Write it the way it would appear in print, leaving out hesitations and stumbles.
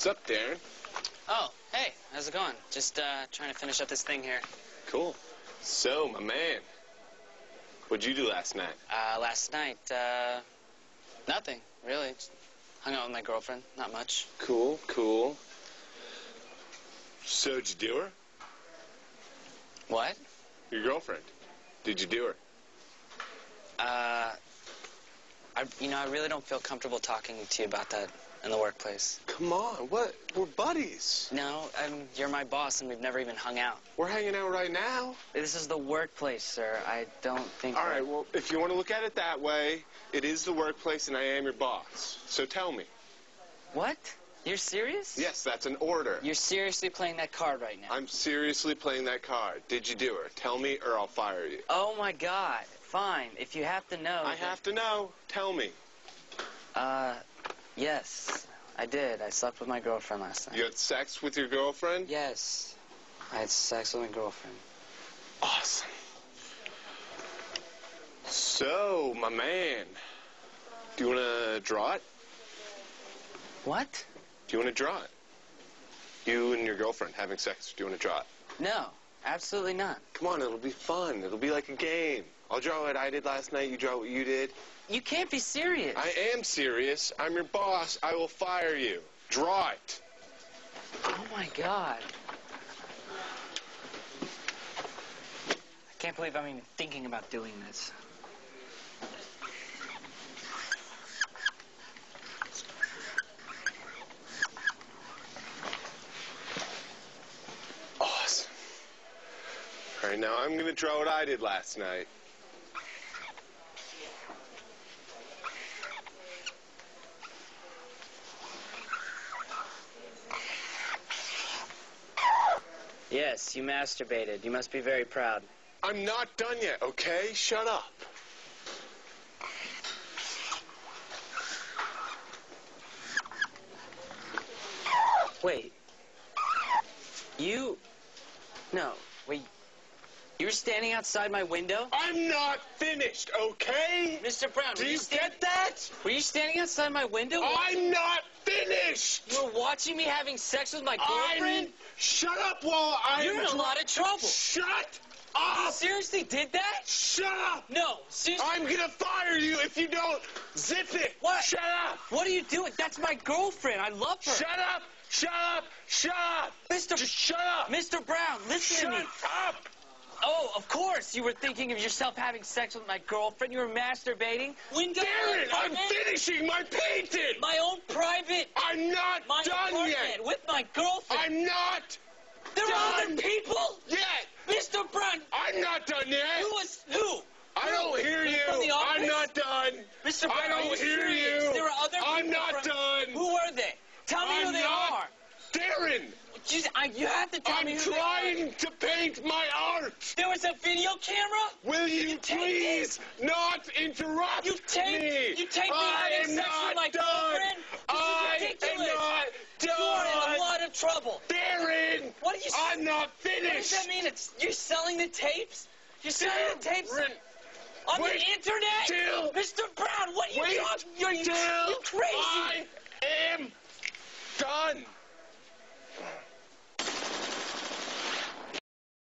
What's up, Darren? Oh, hey, how's it going? Just trying to finish up this thing here. Cool. So, my man, what'd you do last night? Last night, nothing, really. Just hung out with my girlfriend, not much. Cool, cool. So, did you do her? What? Your girlfriend. Did you do her? I really don't feel comfortable talking to you about that in the workplace. Come on, what? We're buddies. No, you're my boss, and we've never even hung out. We're hanging out right now. This is the workplace, sir. I don't think... All right, well, if you want to look at it that way, it is the workplace, and I am your boss. So tell me. What? You're serious? Yes, that's an order. You're seriously playing that card right now? I'm seriously playing that card. Did you do her? Tell me, or I'll fire you. Oh, my God. Fine. If you have to know... I have to know. Tell me. Yes, I did. I slept with my girlfriend last night. You had sex with your girlfriend? Yes. I had sex with my girlfriend. Awesome. So, my man, do you want to draw it? What? Do you want to draw it? You and your girlfriend having sex, do you want to draw it? No, absolutely not. Come on, it'll be fun. It'll be like a game. I'll draw what I did last night, you draw what you did. You can't be serious. I am serious. I'm your boss. I will fire you. Draw it. Oh, my God. I can't believe I'm even thinking about doing this. Awesome. All right, now I'm going to draw what I did last night. Yes, you masturbated. You must be very proud. I'm not done yet, okay? Shut up. Wait. No, wait. You were standing outside my window? I'm not finished, okay? Mr. Brown, Do you get that? Were you standing outside my window? I'm not finished! You were watching me having sex with my girlfriend? Shut up while I'm... You're in a lot of trouble. Shut You up! seriously did that? Shut up! No, seriously. I'm gonna fire you if you don't zip it! What? Shut up! What are you doing? That's my girlfriend. I love her. Shut up! Shut up! Shut up! Mr. Just shut up! Mr. Brown, listen to me. Shut up! Oh, of course. You were thinking of yourself having sex with my girlfriend. You were masturbating. Window. Darren, I'm finishing my painting! My own private. I'm not My done apartment yet! with my girlfriend. I'm not There are other done people. yet! Mr. Brown. I'm not done yet! Who? I don't hear you! From the office? I'm not done! Mr. Brown, I don't are you hear serious? you! There are other people. I'm not done! Who are they? Tell me who they are. Darren! You have to tell me I'm who they are. trying to paint my art! There was a video camera? Will you please not interrupt You me? taped me having sex with my girlfriend? I This is am ridiculous. not done! You are in a lot of trouble. Darren! What are you I'm not What does finished! that mean? You're selling the tapes? You're selling the tapes on wait the internet? till- Mr. Brown, what are you Wait talking? till You're crazy. I am done!